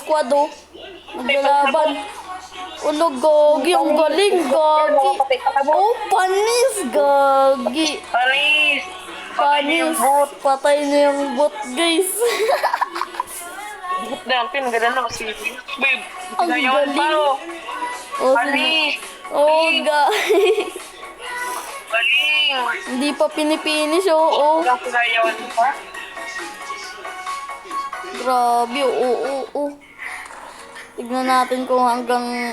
squad oh. Naglalaban. Ulo, Gogi. Ang galing, Gogi. Oh, panis, Gogi. Panis! Panis. Patay na yung bot, guys. Bukit natin, ganda na kasi. Babe, Ang ngayon galing. pa oh. Oh, Panis! oh, guys. Galing! Hindi pa pinipinish, oh. Hanggang sinayawan pa. Grabe, oo. Tignan natin kung hanggang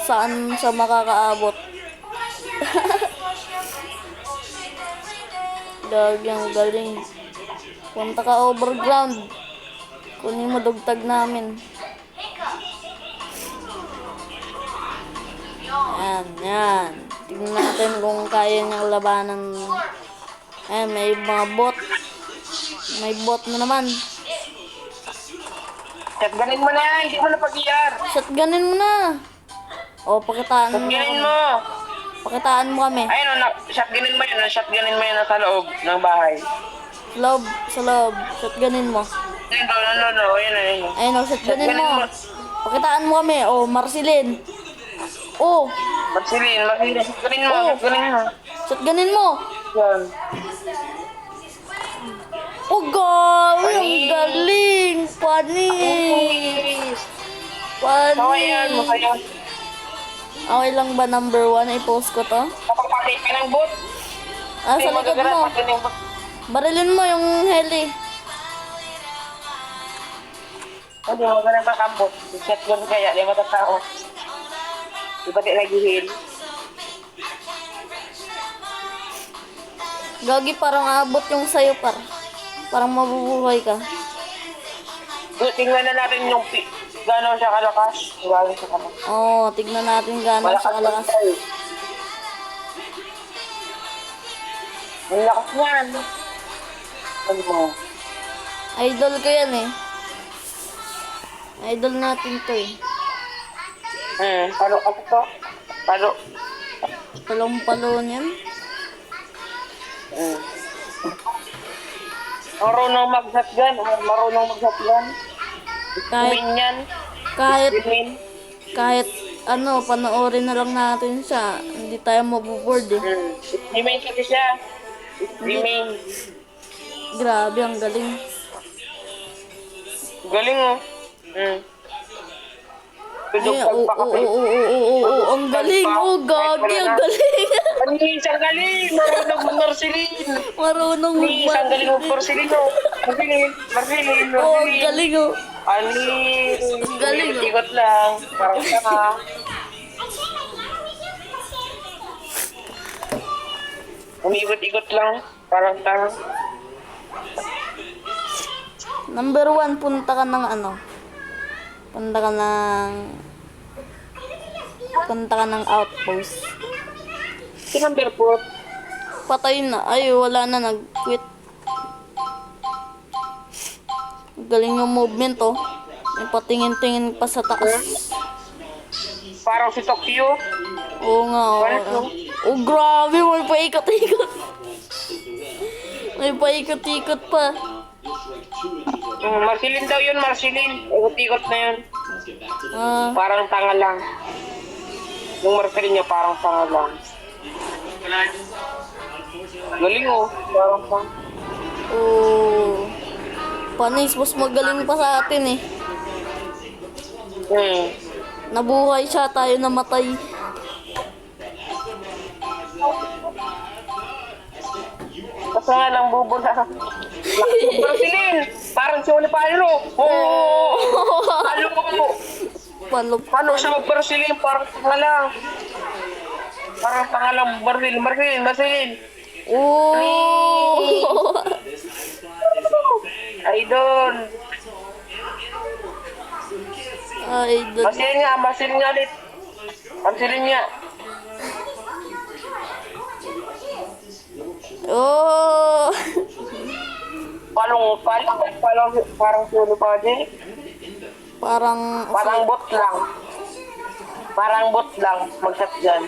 saan siya makakaabot. Gagi, ang galing. Punta ka overground. Kunin mo dugtag namin. Yan. Tignan natin kung kaya niyang labanan. Ayan, may mga bot. May bot na naman. Shotgunin mo na, hindi mo na pag-iar. Shotgunin mo na. O, pakitaan mo. Shotgunin mo. Pakitaan mo kami. Ayun, shotgunin mo yun. Shotgunin mo yun nasa loob ng bahay. Sa loob. Shotgunin mo. No. Ayun. Ayun o, shotgunin mo. Pakitaan mo kami. O, Marceline. O, Marceline. Shotgunin mo. Oh. Shotgunin mo. Yan. O, gawi. Ang Panis. galing. Panis. Kawayan mo kayo. Okay lang ba number 1? I-post ko to. Kapag patay ka ng bot. Sa likod mo. Barilin mo yung heli. Hindi mo ganun kakambot. Shotgun kaya, di matatao. Di ba di nag-heal? Gagi, parang abot yung sayo par. Parang mabubuhay ka. Tingnan na natin yung gano'n siya kalakas. Gano'n siya kalakas. Oo, tignan natin gano'n siya kalakas. Ang lakas niyan. Ano mo? Idol ko yan eh. Idol natin to eh. Palo ako to. Palo. Palong-palo niyan. Marunong mag-shotgun. Marunong mag-shotgun. Kahit, Win yan. Win. kahit ano, panoorin na lang natin siya. Hindi tayo mabuboard eh. Remain kasi siya. Remain. Grabe, ang galing. Galing oh. Tudog Ay, oo, ang galing. Oh, gagi, ang galing. Panis, ang galing. Marunong mag-Marceline. Marunong Panis, ang galing mag-Marceline oh. Marceline. Oh, ang galing oh. Panis. Ang galing oh. Ikot lang. Parang tanga. Umiikot-ikot lang. Parang tanga. Number 1, punta ka ng ano? Punta ka ng outpost. Si number 4. Patay na. Ay, wala na. Nag-quit. Galing yung movement, oh. May patingin-tingin pa sa taas. Parang si Tokyo. Oo nga, oh. Oh, grabe. May paikot-ikot. May paikot-ikot pa. Marceline daw yun, Marceline. Ikot-ikot na yun. Parang tanga lang. Yung Marceline niya parang tanga lang. Galing oh. Parang tanga. Oh. Panis, mas magaling pa sa atin eh. Nabuhay siya, tayo namatay. Basta nga lang bubo na. Marceline! Parang si Oli Palo! Oh! Palo mo! Paano siya mag-Marceline? Parang tanga lang. Parang tanga lang. Marceline! Oh! Idol! Idol. Marceline nga ulit. Marceline nga. Oh! Parang solo pa din. Parang Parang bot lang. Mag-shot dyan.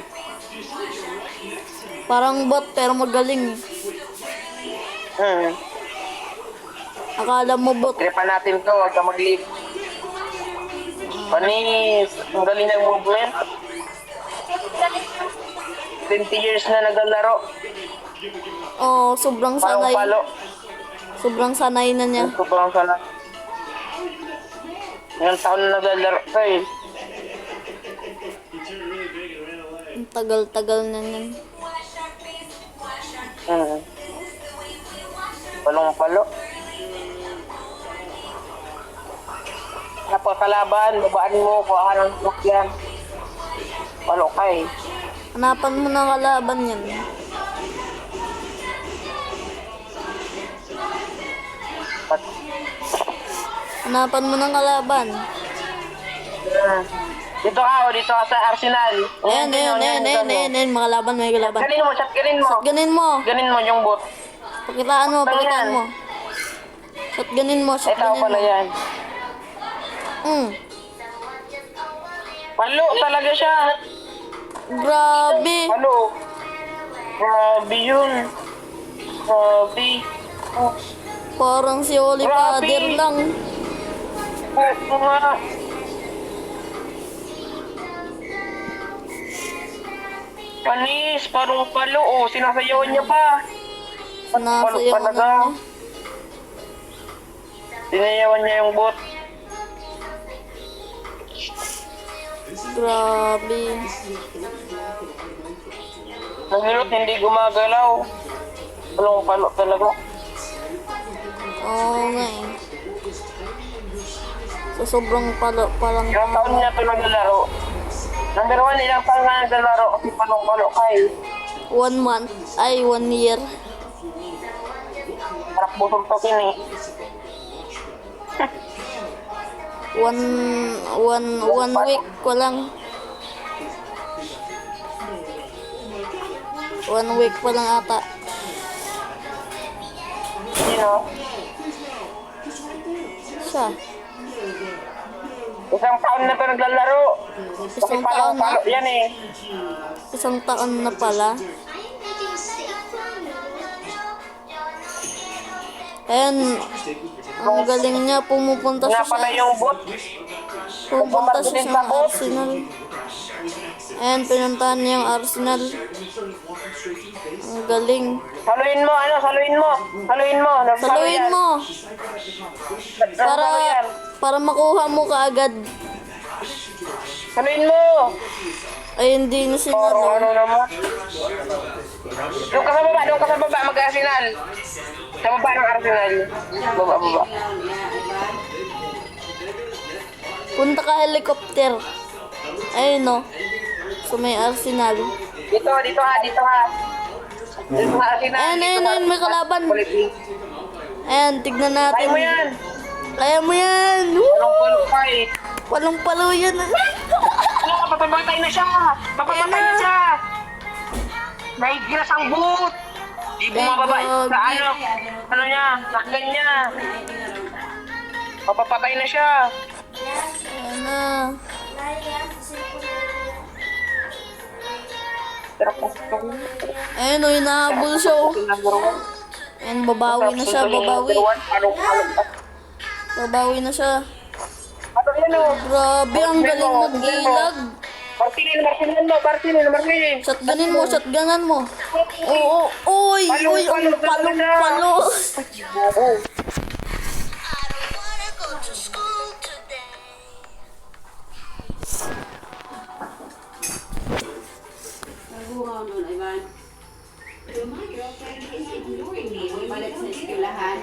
Parang bot pero magaling. Akala mo bot. Tripan natin to. Huwag ka mag-leave. Panis, ang galing ng movement. 20 years na naglalaro. Oh, sobrang Parang sanay. palo. Sobrang sanay na niya. Sobrang sana. Ngayon taon na naglalaro ka eh. Ang tagal-tagal na niyan. Hmm. Palong-palo. Kapag kalaban, babaan mo, kuha ng sasakyan. Palo ka eh. Hanapan mo ng kalaban yan. Pat- Hanapan mo ng kalaban. Dito ka, dito ka sa Arsenal. Ayan, mga laban, may kalaban. Ganin mo, shotgunin mo. Shotgunin mo. Ganin mo yung bot. Pakitaan mo, pakitaan yan? mo. Shotgunin mo, Ito shotgunin pala mo. yan. Palo talaga siya. Grabe. Palo. Grabe yun. Grabe. Oh, Parang si Holy Grabe. Father lang. ito nga. Panis, parang palo. Oh, sinasayawan niya pa. Palo Sinasayaw na talaga. niya. Sinayawan niya yung bot. Grabe. Nagilot, hindi gumagalaw. Palong palo talaga. Oo nga eh. So, sobrang palang Ilang taon niya ito naglalaro. Number 1, ilang taon na naglalaro kasi palong palo kay 1 month. Ay, 1 year. harap busog to kini. One week ko lang. 1 week pa lang ata. Sino? Siya. Isang taon na ito naglalaro. Kasi Isang taon na. palo yan eh. Isang taon na pala. Ayan. Ang galing niya. Pumupunta siya Nga pala sa... yung bot. Pumupunta siya sa Arsenal. Ayan, pinuntahan niya yung Arsenal. Ang galing. Saluin mo, ano? Saluin mo. Saluin mo. Saluhin mo. Para makuha mo kaagad. Saluin mo. Ay, hindi na Parang sinalo. ano naman. Doon ka sa baba, mag-Arsenal. Sa baba ng Arsenal. Baba. Punta ka helicopter. Ayun no. So may Arsenal. Dito ha. Dito sa Arsenal. Ayun, may kalaban. Ayan, tignan natin. Kaya mo yan. Kaya mo yan. Woo! Anong palo ka eh. Walang palo yan. Ano, mapapamatay na siya. Mapapamatay na siya. Naigiras ang boot. Di bumababa sa ano niya, sakgan niya. Mapapatay na siya. Ayan na. Ayun o, hinahabol siya o. Ayan, babawi na siya, babawi. Babawi na siya. Ano yan o? Grabe, ang galing mag-ilag. Martinin. Shotgunin mo, shotgunan mo. Oo, uy, ang palong-palo. Nagbungaw nun, Ivan. My girlfriend is ignoring me. Balik sa eskwelahan.